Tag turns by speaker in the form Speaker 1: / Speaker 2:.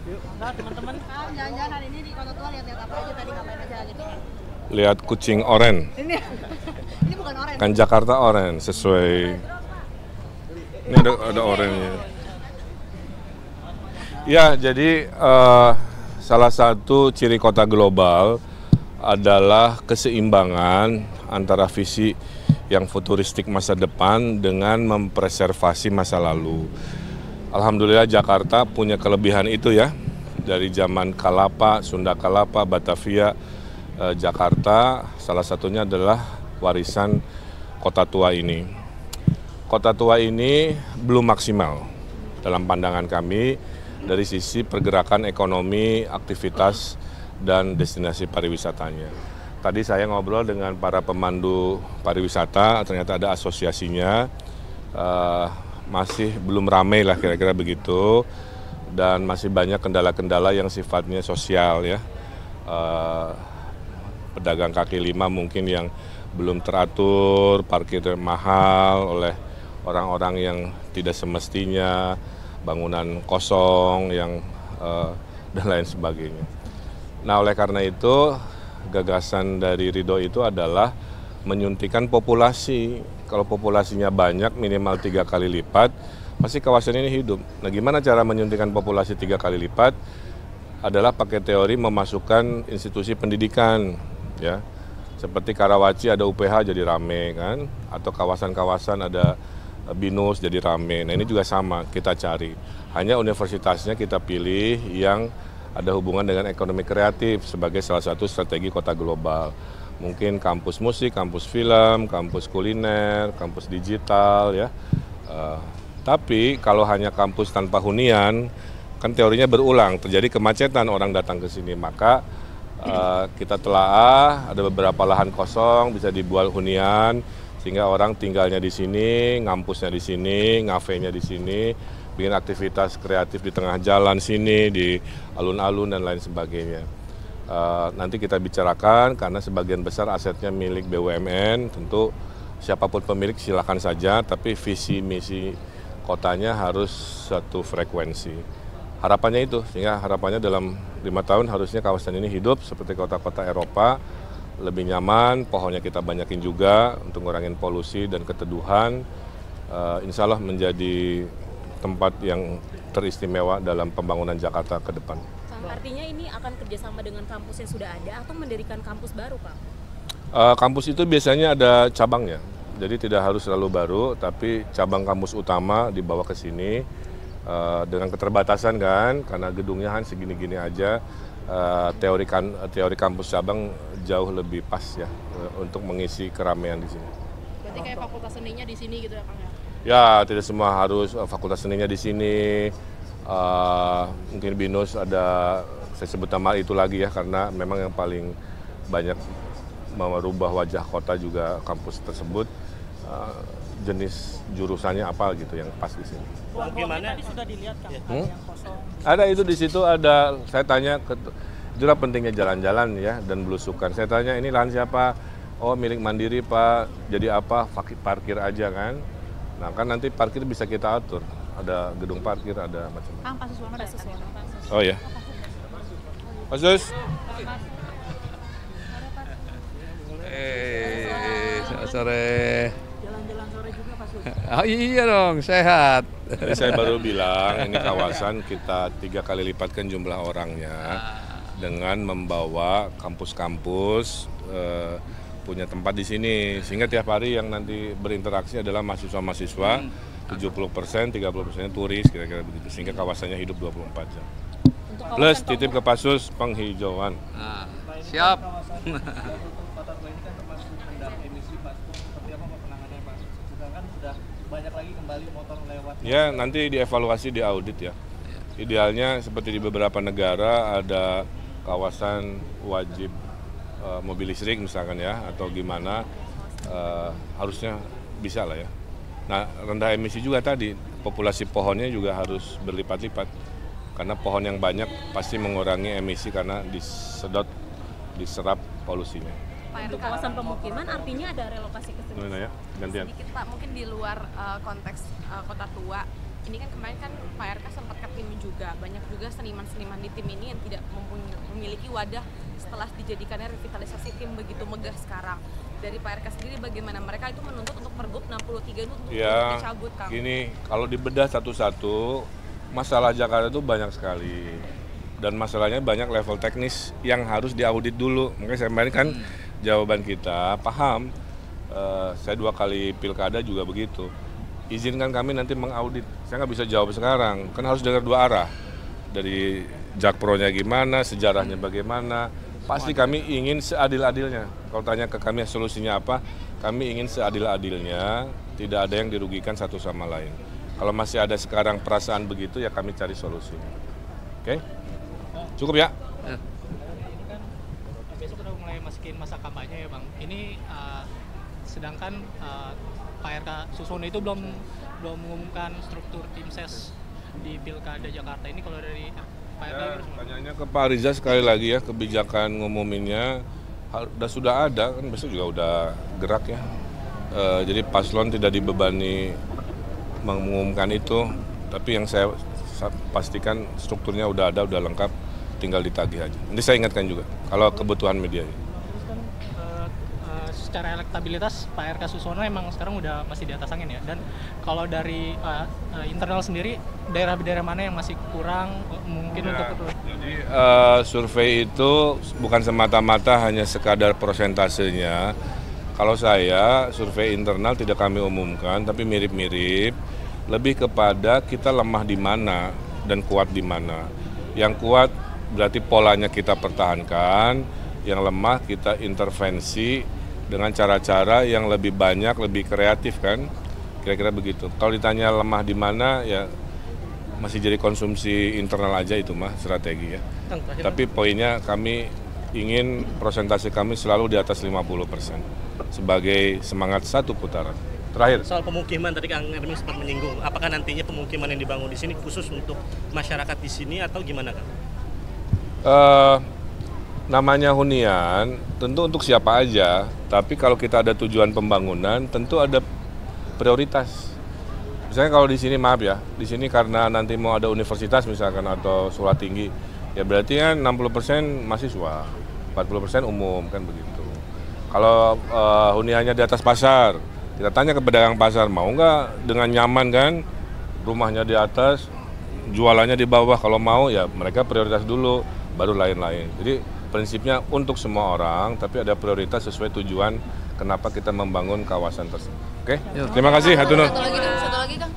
Speaker 1: Enggak, teman-teman. Jalan-jalan hari ini di Kota Tua lihat-lihat apa aja tadi, ngapain aja gitu?
Speaker 2: Lihat kucing oren.
Speaker 1: Ini bukan orange.
Speaker 2: Kan Jakarta oren sesuai. Ini ada orennya. Ya, jadi salah satu ciri kota global adalah keseimbangan antara visi yang futuristik masa depan dengan mempreservasi masa lalu. Alhamdulillah Jakarta punya kelebihan itu ya. Dari zaman Kalapa, Sunda Kalapa, Batavia, Jakarta salah satunya adalah warisan kota tua ini. Kota tua ini belum maksimal dalam pandangan kami dari sisi pergerakan ekonomi, aktivitas, dan destinasi pariwisatanya. Tadi saya ngobrol dengan para pemandu pariwisata, ternyata ada asosiasinya, masih belum ramai lah kira-kira begitu, dan masih banyak kendala-kendala yang sifatnya sosial ya. Pedagang kaki lima mungkin yang belum teratur, parkir mahal oleh orang-orang yang tidak semestinya, bangunan kosong yang dan lain sebagainya. Nah, oleh karena itu gagasan dari Ridho itu adalah menyuntikkan populasi. Kalau populasinya banyak minimal 3 kali lipat, pasti kawasan ini hidup. Nah, gimana cara menyuntikkan populasi 3 kali lipat? Adalah pakai teori memasukkan institusi pendidikan, ya. Seperti Karawaci ada UPH jadi rame kan, atau kawasan-kawasan ada BINUS jadi rame. Nah, ini juga sama kita cari. Hanya universitasnya kita pilih yang ada hubungan dengan ekonomi kreatif sebagai salah satu strategi kota global. Mungkin kampus musik, kampus film, kampus kuliner, kampus digital ya. Tapi kalau hanya kampus tanpa hunian, kan teorinya berulang, terjadi kemacetan orang datang ke sini. Maka kita telaah, ada beberapa lahan kosong bisa dibuat hunian, sehingga orang tinggalnya di sini, ngampusnya di sini, ngafenya di sini, bikin aktivitas kreatif di tengah jalan sini, di alun-alun dan lain sebagainya. Nanti kita bicarakan karena sebagian besar asetnya milik BUMN, tentu siapapun pemilik silakan saja, tapi visi misi kotanya harus satu frekuensi. Harapannya itu, sehingga harapannya dalam 5 tahun harusnya kawasan ini hidup seperti kota-kota Eropa, lebih nyaman, pohonnya kita banyakin juga untuk ngurangin polusi dan keteduhan. Insya Allah menjadi tempat yang teristimewa dalam pembangunan Jakarta ke depan.
Speaker 3: Artinya ini akan kerjasama dengan kampus yang sudah ada atau mendirikan kampus baru, Pak?
Speaker 2: Kampus itu biasanya ada cabangnya, jadi tidak harus selalu baru, tapi cabang kampus utama dibawa ke sini dengan keterbatasan kan, karena gedungnya kan segini-gini aja. Teori kampus cabang jauh lebih pas ya untuk mengisi keramaian di sini.
Speaker 3: Berarti kayak fakultas seninya di sini gitu ya, Kang ya?
Speaker 2: Ya, tidak semua harus fakultas seninya di sini. Mungkin BINUS ada, saya sebut nama itu lagi ya, karena memang yang paling banyak merubah wajah kota juga kampus tersebut. Jenis jurusannya apa gitu yang pas di sini.
Speaker 1: Gimana? Tadi sudah dilihat Kang, yang kosong.
Speaker 2: Ada itu di situ ada, saya tanya, itulah pentingnya jalan-jalan ya dan belusukan. Saya tanya ini lahan siapa? Oh milik Mandiri Pak, jadi apa? Parkir aja kan. Nah kan nanti parkir bisa kita atur, ada gedung parkir, ada macam-macam.
Speaker 1: Kang, Pak Suswono ada
Speaker 2: Oh ya, Pak Sus.
Speaker 4: Selamat sore.
Speaker 1: Jalan-jalan sore juga Pak Sus.
Speaker 4: Oh iya dong, sehat.
Speaker 2: Jadi saya baru bilang ini kawasan kita 3 kali lipatkan jumlah orangnya dengan membawa kampus-kampus punya tempat di sini, sehingga tiap hari yang nanti berinteraksi adalah mahasiswa-mahasiswa, 70%, 30% turis, kira-kira begitu, sehingga kawasannya hidup 24 jam. Plus titip ke Pasus penghijauan.
Speaker 4: Nah, siap.
Speaker 5: Kota Tua ini kan termasuk rendah emisi Pak. Seperti apa Pak penanganannya Pak? Sedangkan sudah banyak lagi kembali motor lewat.
Speaker 2: Ya nanti dievaluasi di audit ya. Idealnya seperti di beberapa negara ada kawasan wajib mobil listrik misalkan ya, atau gimana, harusnya bisa lah ya. Nah rendah emisi juga tadi, populasi pohonnya juga harus berlipat-lipat. Karena pohon yang banyak pasti mengurangi emisi karena diserap polusinya.
Speaker 3: Untuk kawasan pemukiman artinya ada relokasi ke sini.
Speaker 2: Ya, gantian.
Speaker 6: Sedikit Pak, mungkin di luar konteks kota tua, ini kan kemarin kan Pak RK sempat ke tim juga, banyak juga seniman-seniman di tim ini yang tidak memiliki wadah setelah dijadikannya revitalisasi tim begitu megah sekarang. Dari Pak RK sendiri bagaimana? Mereka itu menuntut untuk Pergub 63 itu untuk
Speaker 2: Ya,
Speaker 6: dicabut, Kang.
Speaker 2: gini, kalau dibedah satu-satu, masalah Jakarta itu banyak sekali. Dan masalahnya banyak level teknis yang harus diaudit dulu. Makanya saya kemarin kan jawaban kita, paham, saya 2 kali pilkada juga begitu. Izinkan kami nanti mengaudit. Saya nggak bisa jawab sekarang, kan harus dengar 2 arah. Dari Jakpronya gimana, sejarahnya bagaimana. Pasti kami ingin seadil-adilnya. Kalau tanya ke kami solusinya apa, kami ingin seadil-adilnya, tidak ada yang dirugikan satu sama lain. Kalau masih ada sekarang perasaan begitu, ya kami cari solusinya. Oke? Cukup ya?
Speaker 5: Ini kan besok udah mulai masukin masa kampanye ya Bang. Ini sedangkan Pak RK Susono itu belum mengumumkan struktur tim ses di Pilkada Jakarta ini. Kalau dari Pak RK
Speaker 2: Ya, tanyanya ke Pak Riza sekali lagi ya, kebijakan ngumuminnya sudah ada, kan besok juga udah gerak ya. Jadi paslon tidak dibebani mengumumkan itu, tapi yang saya pastikan strukturnya udah ada, udah lengkap, tinggal ditagih aja. Nanti saya ingatkan juga, kalau kebutuhan media.
Speaker 5: Terus kan secara elektabilitas Pak RK Susono emang sekarang udah masih di atas angin ya. Dan kalau dari internal sendiri, daerah-daerah mana yang masih kurang mungkin untuk
Speaker 2: Jadi survei itu bukan semata-mata hanya sekadar prosentasenya. Kalau saya, survei internal tidak kami umumkan, tapi mirip-mirip, lebih kepada kita lemah di mana dan kuat di mana. Yang kuat berarti polanya kita pertahankan, yang lemah kita intervensi dengan cara-cara yang lebih banyak, lebih kreatif kan, kira-kira begitu. Kalau ditanya lemah di mana, ya masih jadi konsumsi internal aja itu mah strategi ya. Tapi poinnya kami ingin prosentase kami selalu di atas 50% sebagai semangat satu putaran. Terakhir.
Speaker 7: Soal pemukiman tadi Kang Erwin sempat menyinggung, apakah nantinya pemukiman yang dibangun di sini khusus untuk masyarakat di sini atau gimana Kang?
Speaker 2: Namanya hunian tentu untuk siapa aja, tapi kalau kita ada tujuan pembangunan tentu ada prioritas. Misalnya kalau di sini maaf ya, di sini karena nanti mau ada universitas misalkan atau sekolah tinggi, ya berarti kan 60% mahasiswa, 40% umum kan begitu. Kalau huniannya di atas pasar, kita tanya ke pedagang pasar, mau nggak dengan nyaman kan, rumahnya di atas, jualannya di bawah, kalau mau ya mereka prioritas dulu, baru lain-lain. Jadi prinsipnya untuk semua orang, tapi ada prioritas sesuai tujuan kenapa kita membangun kawasan tersebut. Oke? Terima kasih, hatur nuhun.
Speaker 1: Satu lagi Kang.